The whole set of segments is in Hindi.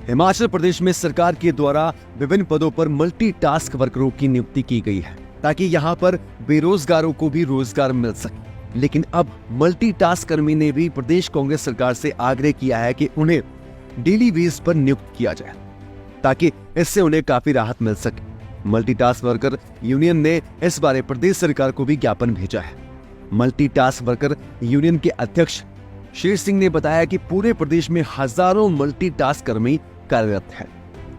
हिमाचल प्रदेश में सरकार के द्वारा विभिन्न पदों पर मल्टीटास्क वर्करों की नियुक्ति की गई है ताकि यहाँ पर बेरोजगारों को भी रोजगार मिल सके। लेकिन अब मल्टीटास्क कर्मी ने भी प्रदेश कांग्रेस सरकार से आग्रह किया है कि उन्हें डेली बेस पर नियुक्त किया जाए ताकि इससे उन्हें काफी राहत मिल सके। मल्टीटास्क वर्कर यूनियन ने इस बारे प्रदेश सरकार को भी ज्ञापन भेजा है। मल्टीटास्क वर्कर यूनियन के अध्यक्ष शेर सिंह ने बताया कि पूरे प्रदेश में हजारों मल्टीटास्क कर्मी कार्यरत हैं।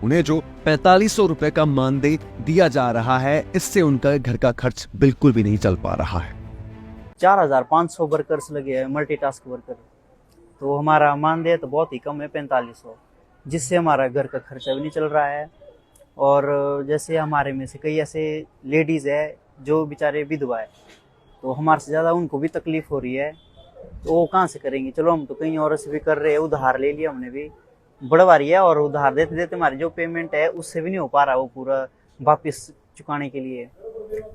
उन्हें जो 4500 रुपए का मानदेय दिया जा रहा है, इससे उनका घर का खर्च बिल्कुल भी नहीं चल पा रहा है। 4500 वर्कर्स लगे हैं मल्टीटास्क वर्कर, तो हमारा मानदेय तो बहुत ही कम है 4500, जिससे हमारा घर का खर्चा भी नहीं चल रहा है। और जैसे हमारे में से कई ऐसे लेडीज है जो बेचारे विधवा है, तो हमारे से ज़्यादा उनको भी तकलीफ हो रही है, तो वो कहाँ से करेंगे। चलो हम तो कहीं और से भी कर रहे हैं, उधार ले लिया हमने भी, बढ़वा रही है, और उधार देते देते हमारी जो पेमेंट है उससे भी नहीं हो पा रहा वो पूरा वापस चुकाने के लिए।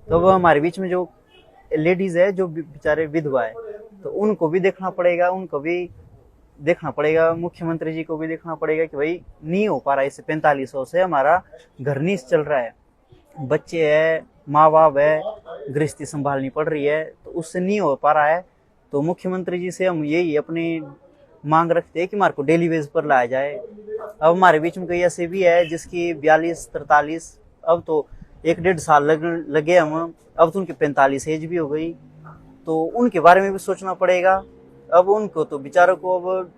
तो वो हमारे बीच में जो लेडीज है जो बेचारे विधवा है, तो उनको भी देखना पड़ेगा, उनको भी देखना पड़ेगा, मुख्यमंत्री जी को भी देखना पड़ेगा कि भाई नहीं हो पा रहा है, इससे 4500 से हमारा घर नहीं चल रहा है, बच्चे है, माँ बाप है, गृहस्थी संभालनी पड़ रही है, तो उससे नहीं हो पा रहा है। तो मुख्यमंत्री जी से हम यही अपनी मांग रखते हैं कि हमारे को डेली वेज पर लाया जाए। अब हमारे बीच में कई ऐसे भी है जिसकी 42-43, अब तो 1-1.5 साल लगे हम, अब तो उनकी 45 एज भी हो गई, तो उनके बारे में भी सोचना पड़ेगा। अब उनको तो बेचारों को अब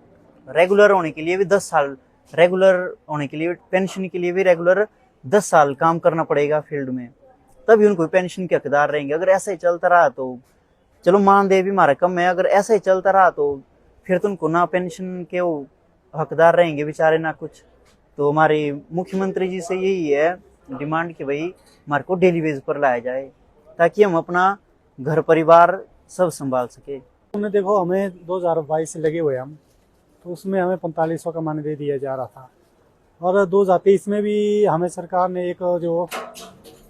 रेगुलर होने के लिए भी 10 साल, रेगुलर होने के लिए पेंशन के लिए भी रेगुलर 10 साल काम करना पड़ेगा फील्ड में, तभी उनको पेंशन के हकदार रहेंगे। अगर ऐसा ही चलता रहा तो चलो मानदेय भी हमारा कम है, अगर ऐसा ही चलता रहा तो फिर तो उनको ना पेंशन के वो हकदार रहेंगे बेचारे ना कुछ। तो हमारे मुख्यमंत्री जी से यही है डिमांड कि भाई हमारे को डेली वेज पर लाया जाए ताकि हम अपना घर परिवार सब संभाल सके। हमने देखो हमें 2022 से लगे हुए हम, तो उसमें हमें 4500 का मानदेय दिया जा रहा था, और 2023 में भी हमें सरकार ने एक जो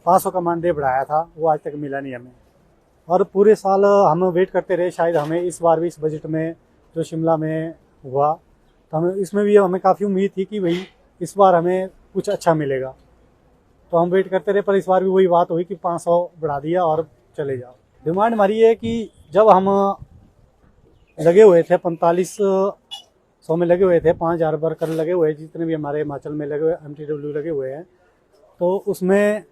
500 का मानदेय बढ़ाया था वो आज तक मिला नहीं हमें। और पूरे साल हम वेट करते रहे, शायद हमें इस बार भी इस बजट में जो शिमला में हुआ, तो हमें इसमें भी हमें काफ़ी उम्मीद थी कि भाई इस बार हमें कुछ अच्छा मिलेगा, तो हम वेट करते रहे। पर इस बार भी वही बात हुई कि 500 बढ़ा दिया और चले जाओ। डिमांड हमारी है कि जब हम लगे हुए थे 4500 में लगे हुए थे, 5000 वर्कर लगे हुए, जितने भी हमारे हिमाचल में लगे हुए MTW लगे हुए हैं, तो उसमें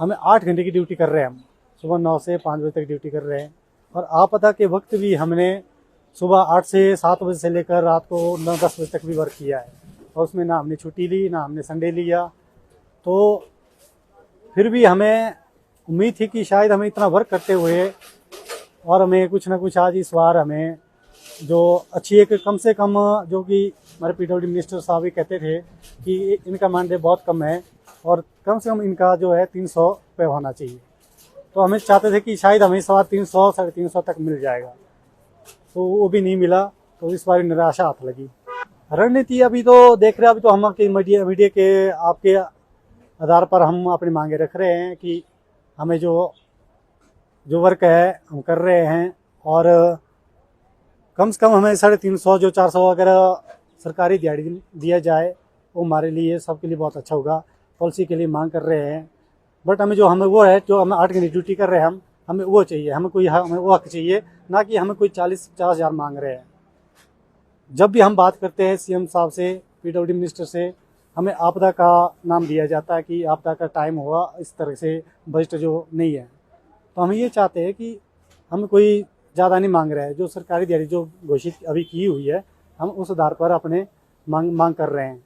हमें 8 घंटे की ड्यूटी कर रहे हैं। हम सुबह 9 से 5 बजे तक ड्यूटी कर रहे हैं, और आपदा के वक्त भी हमने सुबह 8 से 7 बजे से लेकर रात को 9-10 बजे तक भी वर्क किया है, और उसमें ना हमने छुट्टी ली ना हमने संडे लिया। तो फिर भी हमें उम्मीद थी कि शायद हमें इतना वर्क करते हुए और हमें कुछ ना कुछ आज इस बार हमें जो अच्छी एक कम से कम, जो कि हमारे PWD मिनिस्टर साहब भी कहते थे कि इनका मानदेय बहुत कम है और कम से कम इनका जो है 300 रुपये होना चाहिए, तो हमें चाहते थे कि शायद हमें इस बार 300-350 तक मिल जाएगा, तो वो भी नहीं मिला। तो इस बार निराशा हाथ लगी। रणनीति अभी तो देख रहे हैं, अभी तो हम मीडिया के आपके आधार पर हम अपनी मांगे रख रहे हैं कि हमें जो वर्क है हम कर रहे हैं, और कम से कम हमें 350 जो 400 अगर सरकारी दिहाड़ी दिया जाए वो हमारे लिए सबके लिए बहुत अच्छा होगा। पॉलिसी के लिए मांग कर रहे हैं, बट हमें वो है जो हम 8 घंटे ड्यूटी कर रहे हैं, हमें वो चाहिए, हमें वो हक चाहिए, ना कि हमें कोई 40-50 हज़ार मांग रहे हैं। जब भी हम बात करते हैं CM साहब से, PWD मिनिस्टर से, हमें आपदा का नाम दिया जाता है कि आपदा का टाइम हुआ, इस तरह से बजट जो नहीं है। तो हम ये चाहते हैं कि हमें कोई ज़्यादा नहीं मांग रहा है, जो सरकारी दिहाड़ी जो घोषित अभी की हुई है, हम उस आधार पर अपने मांग कर रहे हैं।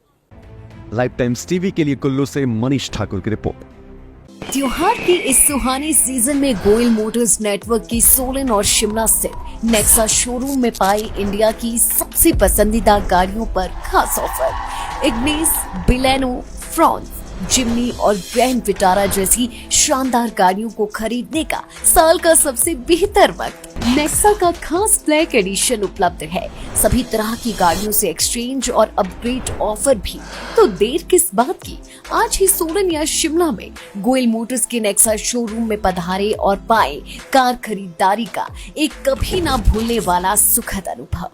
लाइफ टाइम्स टीवी के लिए कुल्लू से मनीष ठाकुर की रिपोर्ट। त्योहार के इस सुहाने सीजन में गोयल मोटर्स नेटवर्क की सोलन और शिमला स्थित नेक्सा शोरूम में पाई इंडिया की सबसे पसंदीदा गाड़ियों पर खास ऑफर। इग्निस, बिलेनो, फ्रॉन्स, जिम्नी और ग्रैंड विटारा जैसी शानदार गाड़ियों को खरीदने का साल का सबसे बेहतर वक्त। नेक्सा का खास ब्लैक एडिशन उपलब्ध है। सभी तरह की गाड़ियों से एक्सचेंज और अपग्रेड ऑफर भी। तो देर किस बात की, आज ही सोलन या शिमला में गोयल मोटर्स के नेक्सा शोरूम में पधारे और पाएं कार खरीदारी का एक कभी ना भूलने वाला सुखद अनुभव।